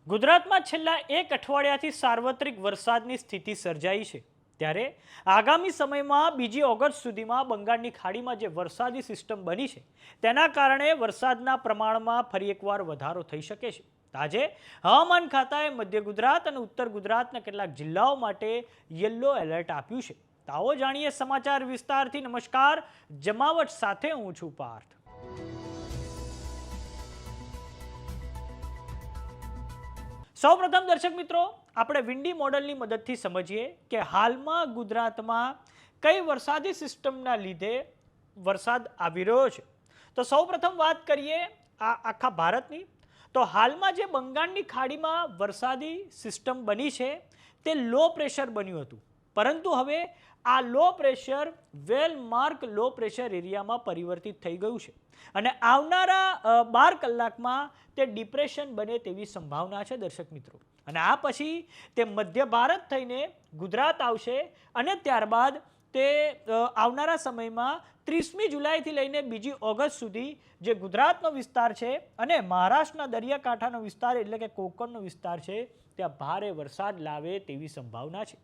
ગુજરાતમાં છેલ્લા એક અઠવાડિયાથી સાર્વત્રિક વરસાદની સ્થિતિ સર્જાઈ છે ત્યારે આગામી સમયમાં બીજી ઓગસ્ટ સુધીમાં બંગાળની ખાડીમાં જે વરસાદી સિસ્ટમ બની છે તેના કારણે વરસાદના પ્રમાણમાં ફરી એકવાર વધારો થઈ શકે છે. આજે હવામાન ખાતાએ મધ્ય ગુજરાત અને ઉત્તર ગુજરાતના કેટલાક જિલ્લાઓ માટે યલો એલર્ટ આપ્યું છે. તો આવો જાણીએ સમાચાર વિસ્તારથી. નમસ્કાર, જમાવટ સાથે હું છું પાર્થ. સૌપ્રથમ દર્શક મિત્રો, આપણે વિન્ડી મોડલની મદદથી સમજીએ કે હાલમાં ગુજરાતમાં કઈ વરસાદી સિસ્ટમના લીધે વરસાદ આવી રહ્યો છે. તો સૌપ્રથમ વાત કરીએ આખા ભારતની. તો હાલમાં જે બંગાળની ખાડીમાં વરસાદી સિસ્ટમ બની છે તે લો પ્રેશર બન્યું હતું, પરંતુ હવે આ લો પ્રેશર વેલ માર્ક લો પ્રેશર એરિયામાં પરિવર્તિત થઈ ગયું છે અને આવનારા 12 કલાકમાં તે ડિપ્રેશન બને તેવી સંભાવના છે દર્શક મિત્રો. અને આ પછી તે મધ્ય ભારત થઈને ગુજરાત આવશે અને ત્યારબાદ તે આવનારા સમયમાં 30મી જુલાઈથી લઈને બીજી ઓગસ્ટ સુધી જે ગુજરાતનો વિસ્તાર છે અને મહારાષ્ટ્રના દરિયાકાંઠાનો વિસ્તાર એટલે કે કોંકણનો વિસ્તાર છે ત્યાં ભારે વરસાદ લાવે તેવી સંભાવના છે.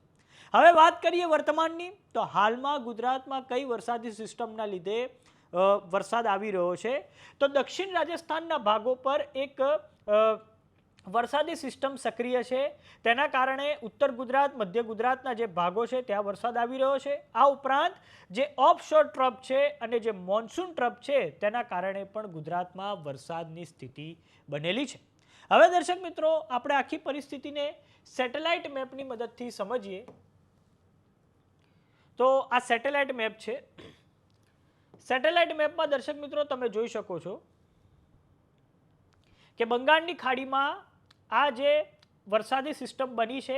હવે વાત કરીએ વર્તમાનની. તો હાલમાં ગુજરાતમાં કઈ વરસાદી સિસ્ટમના લીધે વરસાદ આવી રહ્યો છે. તો દક્ષિણ રાજસ્થાનના ભાગો પર એક વરસાદી સિસ્ટમ સક્રિય છે. તેના કારણે ઉત્તર ગુજરાત, મધ્ય ગુજરાતના જે ભાગો છે ત્યાં વરસાદ આવી રહ્યો છે. આ ઉપરાંત જે ઓફશોર ટ્રફ છે અને જે મોન્સૂન ટ્રફ છે તેના કારણે પણ ગુજરાતમાં વરસાદની સ્થિતિ બનેલી છે. હવે દર્શક મિત્રો, આપણે આખી પરિસ્થિતિને સેટેલાઇટ મેપની મદદથી સમજીએ. તો આ સેટેલાઇટ મેપ છે. સેટેલાઇટ મેપમાં દર્શક મિત્રો તમે જોઈ શકો છો કે બંગાળની ખાડીમાં આ જે વરસાદી સિસ્ટમ બની છે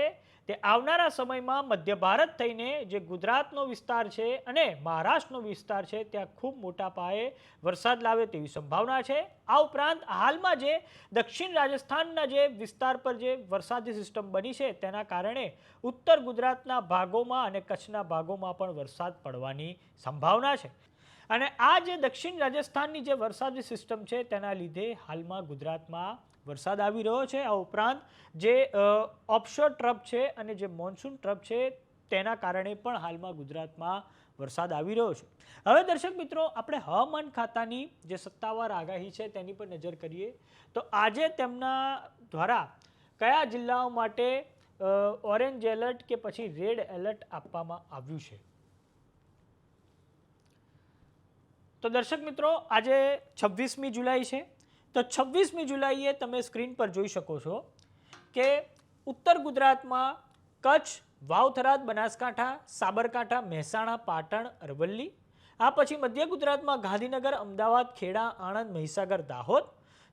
તે આવનારા સમયમાં મધ્ય ભારત થઈને જે ગુજરાતનો વિસ્તાર છે અને મહારાષ્ટ્રનો વિસ્તાર છે ત્યાં ખૂબ મોટા પાયે વરસાદ લાવે તેવી સંભાવના છે. આ ઉપરાંત હાલમાં જે દક્ષિણ રાજસ્થાનના જે વિસ્તાર પર જે વરસાદી સિસ્ટમ બની છે તેના કારણે ઉત્તર ગુજરાતના ભાગોમાં અને કચ્છના ભાગોમાં પણ વરસાદ પડવાની સંભાવના છે. અને આ જે દક્ષિણ રાજસ્થાનની જે વરસાદી સિસ્ટમ છે તેના લીધે હાલમાં ગુજરાતમાં વરસાદ આવી રહ્યો છે. આ ઉપરાંત જે ઓફશોર ટ્રફ છે અને જે મોન્સૂન ટ્રફ છે તેના કારણે પણ હાલમાં ગુજરાતમાં વરસાદ આવી રહ્યો છે. હવે દર્શક મિત્રો, આપણે હવામાન ખાતાની જે સત્તાવાર આગાહી છે તેની પર નજર કરીએ. તો આજે તેમના દ્વારા કયા જિલ્લાઓ માટે ઓરેન્જ એલર્ટ કે પછી રેડ એલર્ટ આપવામાં આવ્યું છે. તો દર્શક મિત્રો, આજે 26મી જુલાઈ છે. તો 26મી જુલાઈએ તમે સ્ક્રીન પર જોઈ શકો છો કે ઉત્તર ગુજરાતમાં કચ્છ, વાવ-થરાદ, બનાસકાંઠા, સાબરકાંઠા, મહેસાણા, પાટણ, અરવલ્લી. આ પછી મધ્ય ગુજરાતમાં ગાંધીનગર, અમદાવાદ, ખેડા, આણંદ, મહીસાગર, દાહોદ.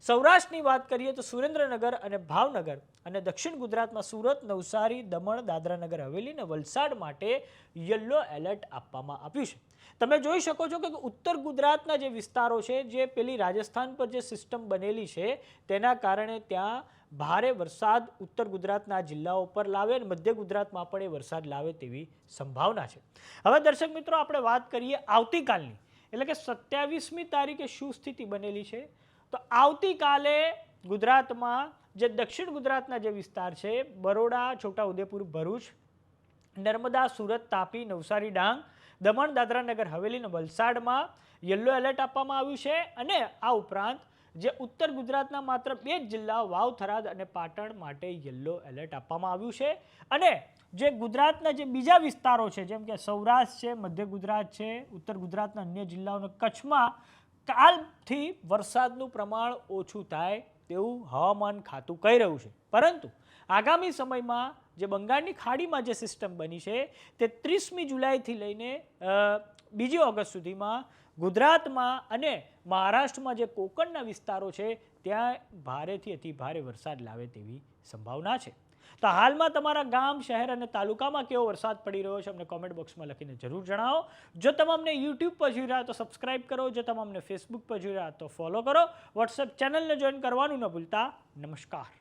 સૌરાષ્ટ્રની વાત કરીએ તો સુરેન્દ્રનગર અને ભાવનગર. અને દક્ષિણ ગુજરાતમાં સુરત, નવસારી, દમણ, દાદરાનગર હવેલી અને વલસાડ માટે યલો એલર્ટ આપવામાં આવ્યું છે. તમે જોઈ શકો છો કે ઉત્તર ગુજરાતના જે વિસ્તારો છે, જે પેલી રાજસ્થાન પર જે સિસ્ટમ બનેલી છે તેના કારણે ત્યાં ભારે વરસાદ ઉત્તર ગુજરાતના જિલ્લાઓ પર લાવે અને મધ્ય ગુજરાતમાં પણ એ વરસાદ લાવે તેવી સંભાવના છે. હવે દર્શક મિત્રો, આપણે વાત કરીએ આવતીકાલની, એટલે કે 27મી તારીખે શું સ્થિતિ બનેલી છે. તો આવતીકાલે ગુજરાતમાં જે દક્ષિણ ગુજરાતના જે વિસ્તાર છે, બરોડા, છોટાઉદેપુર, ભરૂચ, નર્મદા, સુરત, તાપી, નવસારી, ડાંગ, દમણ, દાદરાનગર હવેલી અને વલસાડમાં યલો એલર્ટ આપવામાં આવ્યું છે. અને આ ઉપરાંત જે ઉત્તર ગુજરાતના માત્ર 2 જ જિલ્લા વાવ-થરાદ અને પાટણ માટે યલો એલર્ટ આપવામાં આવ્યું છે. અને જે ગુજરાતના જે બીજા વિસ્તારો છે જેમ કે સૌરાષ્ટ્ર છે, મધ્ય ગુજરાત છે, ઉત્તર ગુજરાતના અન્ય જિલ્લાઓને કચ્છમાં કાલથી વરસાદનું પ્રમાણ ઓછું થાય તેવું હવામાન ખાતું કહી રહ્યું છે. પરંતુ આગામી સમયમાં જે બંગાળની ખાડીમાં જે સિસ્ટમ બની છે તે 30મી જુલાઈથી લઈને બીજી ઓગસ્ટ સુધીમાં ગુજરાતમાં અને મહારાષ્ટ્રમાં જે કોંકણના વિસ્તારો છે ત્યાં ભારેથી અતિ ભારે વરસાદ લાવે તેવી સંભાવના છે. તો હાલમાં તમારા ગામ, શહેર અને તાલુકામાં કેવો વરસાદ પડી રહ્યો છે અમને કોમેન્ટ બોક્સમાં લખીને જરૂર જણાવો. જો તમે અમને યુટ્યુબ પર જોઈ રહ્યા તો સબસ્ક્રાઇબ કરો. જો તમે અમને ફેસબુક પર જોઈ રહ્યા તો ફોલો કરો. વોટ્સએપ ચેનલને જોઈન કરવાનું ન ભૂલતા. નમસ્કાર.